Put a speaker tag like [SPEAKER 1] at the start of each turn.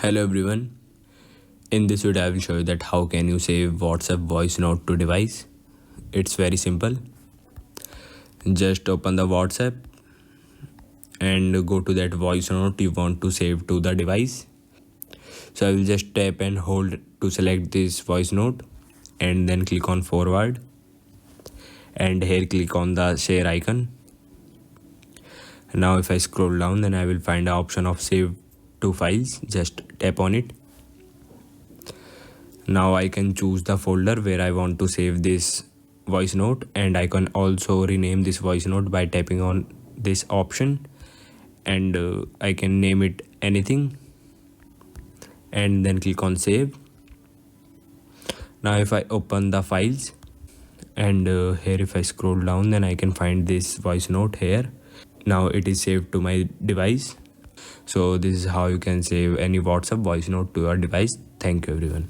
[SPEAKER 1] Hello everyone. In this video I will show you that how can you save WhatsApp voice note to device. It's very simple. Just open the WhatsApp and go to that voice note you want to save to the device. So I will just tap and hold to select this voice note and then click on forward, and here click on the share icon. Now if I scroll down, then I will find the option of save to files. Just tap on it. Now I can choose the folder where I want to save this voice note, and I can also rename this voice note by tapping on this option, and I can name it anything and then click on save. Now if I open the files, and here if I scroll down, then I can find this voice note here. Now it is saved to my device. So this is how you can save any WhatsApp voice note to your device. Thank you everyone.